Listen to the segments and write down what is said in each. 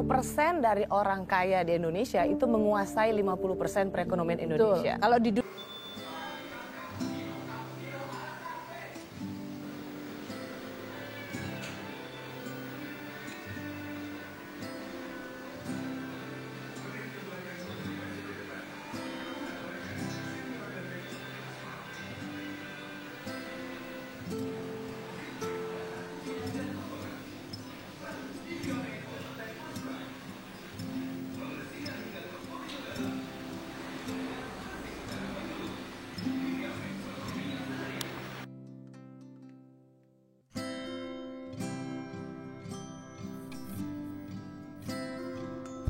50% dari orang kaya di Indonesia itu menguasai 50% perekonomian Indonesia. Betul. Kalau di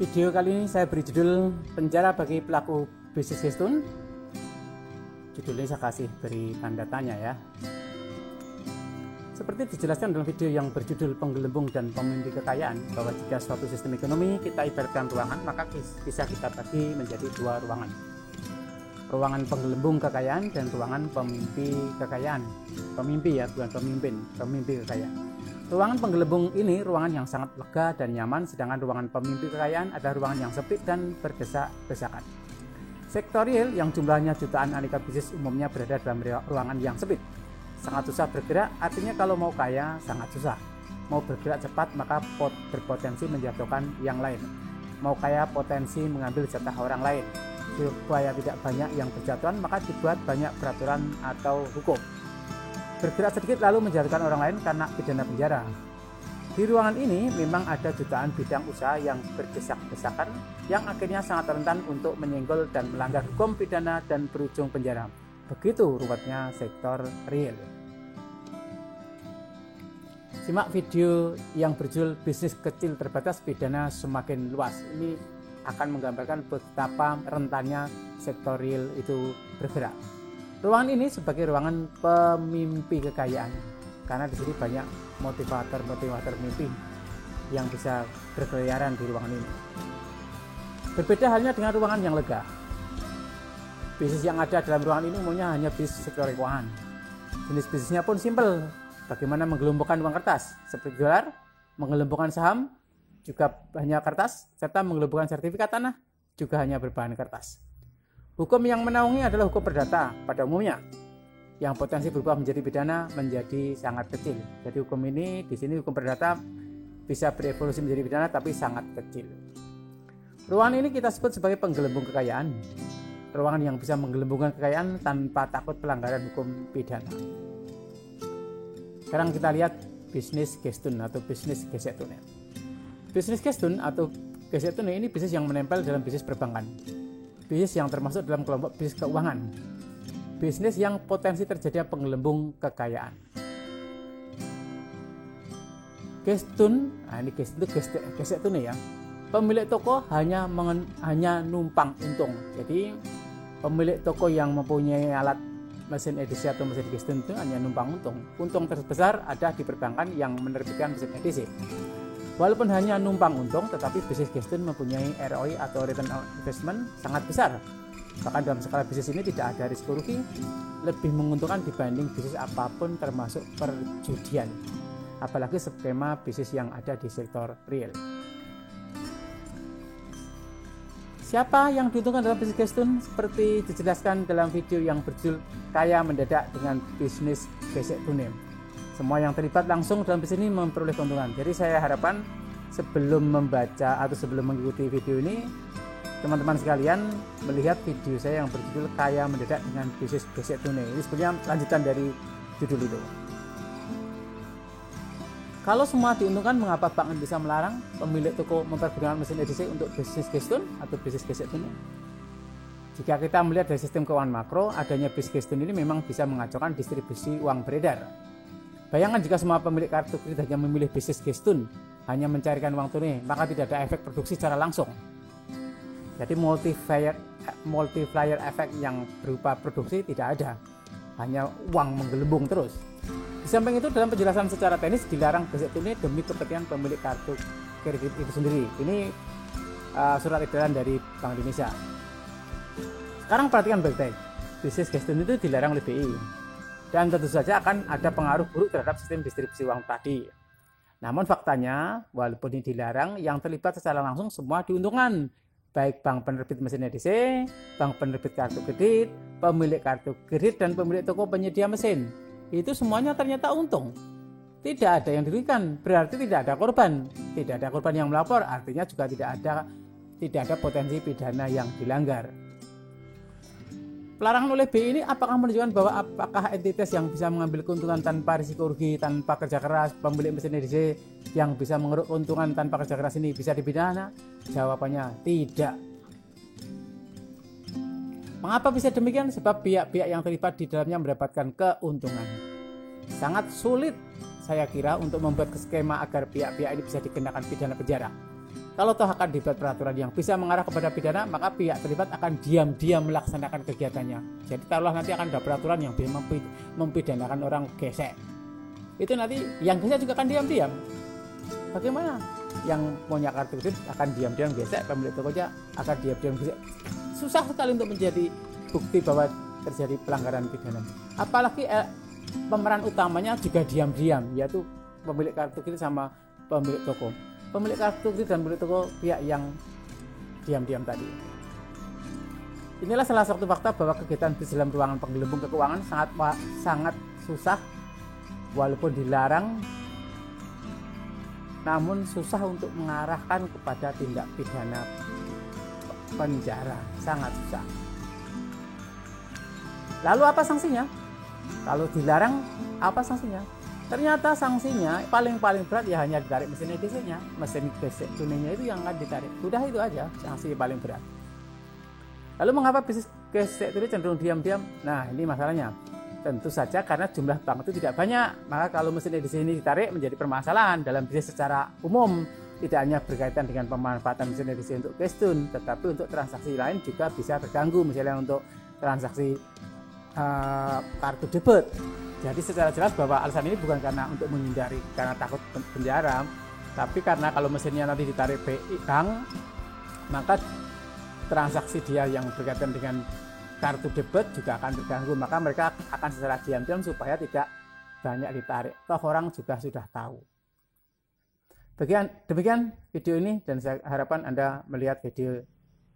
video kali ini saya beri judul Penjara bagi pelaku bisnis gestun. Judulnya saya kasih beri tanda tanya ya. Seperti dijelaskan dalam video yang berjudul Penggelembung dan Pemimpi Kekayaan, bahwa jika suatu sistem ekonomi kita ibaratkan ruangan, maka bisa kita bagi menjadi dua ruangan. Ruangan penggelembung kekayaan dan ruangan pemimpi kekayaan. Pemimpi ya, bukan pemimpin, pemimpi kekayaan. Ruangan penggelembung ini ruangan yang sangat lega dan nyaman, sedangkan ruangan pemimpi kekayaan adalah ruangan yang sempit dan berdesak-desakan. Sektor real yang jumlahnya jutaan aneka bisnis umumnya berada dalam ruangan yang sempit. Sangat susah bergerak, artinya kalau mau kaya sangat susah. Mau bergerak cepat maka berpotensi menjatuhkan yang lain. Mau kaya potensi mengambil jatah orang lain. Supaya tidak banyak yang berjatuhan maka dibuat banyak peraturan atau hukum. Bergerak sedikit lalu menjatuhkan orang lain karena pidana penjara. Di ruangan ini memang ada jutaan bidang usaha yang berdesak-desakan yang akhirnya sangat rentan untuk menyenggol dan melanggar hukum pidana dan berujung penjara. Begitu ruwetnya sektor real. Simak video yang berjudul Bisnis Kecil Terbatas Pidana Semakin Luas. Ini akan menggambarkan betapa rentannya sektor real itu bergerak. Ruangan ini sebagai ruangan pemimpi kekayaan, karena di sini banyak motivator mimpi yang bisa berkeliaran di ruangan ini. Berbeda halnya dengan ruangan yang lega. Bisnis yang ada dalam ruangan ini umumnya hanya bisnis sektor keuangan. Jenis bisnisnya pun simpel. Bagaimana menggelembungkan uang kertas seperti dolar, menggelembungkan saham juga hanya kertas, serta menggelembungkan sertifikat tanah juga hanya berbahan kertas. Hukum yang menaungi adalah hukum perdata pada umumnya, yang potensi berubah menjadi pidana menjadi sangat kecil. Jadi hukum ini di sini hukum perdata bisa berevolusi menjadi pidana tapi sangat kecil. Ruangan ini kita sebut sebagai penggelembung kekayaan. Ruangan yang bisa menggelembungkan kekayaan tanpa takut pelanggaran hukum pidana. Sekarang kita lihat bisnis gestun atau bisnis gesek tunai. Bisnis gestun atau gesek tunai ini bisnis yang menempel dalam bisnis perbankan. Bisnis yang termasuk dalam kelompok bisnis keuangan. Bisnis yang potensi terjadi penggelembung kekayaan. Gestun, ini gestun itu gesek tunai ya. Pemilik toko hanya numpang untung. Jadi pemilik toko yang mempunyai alat mesin edisi atau mesin gestun itu hanya numpang untung. Untung terbesar ada di perbankan yang menerbitkan mesin edisi. Walaupun hanya numpang untung, tetapi bisnis gestun mempunyai ROI atau return on investment sangat besar. Bahkan dalam skala bisnis ini tidak ada risiko rugi, lebih menguntungkan dibanding bisnis apapun termasuk perjudian. Apalagi skema bisnis yang ada di sektor real. Siapa yang diuntungkan dalam bisnis gestun? Seperti dijelaskan dalam video yang berjudul Kaya Mendadak dengan Bisnis Gesek Tunai. Semua yang terlibat langsung dalam bisnis ini memperoleh keuntungan. Jadi saya harapkan sebelum membaca atau sebelum mengikuti video ini, teman-teman sekalian melihat video saya yang berjudul Kaya Mendadak dengan Bisnis Gesek Tunai. Ini sebenarnya lanjutan dari judul itu. Kalau semua diuntungkan, mengapa bank bisa melarang pemilik toko mempergunakan mesin edisi untuk bisnis gestun atau bisnis gesek tunai? Jika kita melihat dari sistem keuangan makro, adanya bisnis gestun ini memang bisa mengacaukan distribusi uang beredar. Bayangkan jika semua pemilik kartu kredit hanya memilih bisnis gestun, hanya mencarikan uang tunai, maka tidak ada efek produksi secara langsung. Jadi multiplier efek yang berupa produksi tidak ada, hanya uang menggelembung terus. Di samping itu, dalam penjelasan secara teknis dilarang gesek tunai demi kepentingan pemilik kartu kredit itu sendiri. Ini surat edaran dari Bank Indonesia. Sekarang perhatikan baik-baik, bisnis gestun itu dilarang oleh BI. Dan tentu saja akan ada pengaruh buruk terhadap sistem distribusi uang tadi. Namun faktanya, walaupun ini dilarang, yang terlibat secara langsung semua diuntungkan. Baik bank penerbit mesin EDC, bank penerbit kartu kredit, pemilik kartu kredit, dan pemilik toko penyedia mesin. Itu semuanya ternyata untung. Tidak ada yang dirugikan, berarti tidak ada korban. Tidak ada korban yang melapor, artinya juga tidak ada potensi pidana yang dilanggar. Pelarangan oleh BI ini apakah menunjukkan bahwa apakah entitas yang bisa mengambil keuntungan tanpa risiko rugi, tanpa kerja keras, pemilik mesin EDC yang bisa mengeruk keuntungan tanpa kerja keras ini bisa dipidana? Jawabannya tidak. Mengapa bisa demikian? Sebab pihak-pihak yang terlibat di dalamnya mendapatkan keuntungan. Sangat sulit saya kira untuk membuat skema agar pihak-pihak ini bisa dikenakan pidana penjara. Kalau toh akan dibuat peraturan yang bisa mengarah kepada pidana, maka pihak terlibat akan diam-diam melaksanakan kegiatannya. Jadi taruhlah nanti akan ada peraturan yang bisa mempidanakan orang gesek. Itu nanti yang gesek juga akan diam-diam. Bagaimana? Yang punya kartu kredit akan diam-diam gesek, pemilik tokonya akan diam-diam gesek. Susah sekali untuk menjadi bukti bahwa terjadi pelanggaran pidana. Apalagi pemeran utamanya juga diam-diam, yaitu pemilik kartu kredit sama pemilik toko. Pemilik kartu kredit dan pemilik toko pihak yang diam-diam tadi. Inilah salah satu fakta bahwa kegiatan di dalam ruangan penggelembung keuangan sangat susah, walaupun dilarang, namun susah untuk mengarahkan kepada tindak pidana penjara, sangat susah. Lalu apa sanksinya? Kalau dilarang, apa sanksinya? Ternyata sanksinya paling berat ya hanya ditarik mesin EDC-nya, mesin gesek tunainya itu yang akan ditarik. Udah itu aja sanksi paling berat. Lalu mengapa bisnis gesek tunai cenderung diam-diam? Nah, ini masalahnya. Tentu saja karena jumlah bank itu tidak banyak. Maka kalau mesin EDC ini ditarik menjadi permasalahan dalam bisnis secara umum. Tidak hanya berkaitan dengan pemanfaatan mesin EDC untuk cash tune, tetapi untuk transaksi lain juga bisa terganggu. Misalnya untuk transaksi kartu debit. Jadi secara jelas bahwa alasan ini bukan karena untuk menghindari karena takut penjara, tapi karena kalau mesinnya nanti ditarik BI bank, maka transaksi dia yang berkaitan dengan kartu debit juga akan terganggu. Maka mereka akan secara diam-diam supaya tidak banyak ditarik. Toh orang juga sudah tahu. Demikian video ini dan saya harapkan Anda melihat video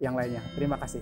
yang lainnya. Terima kasih.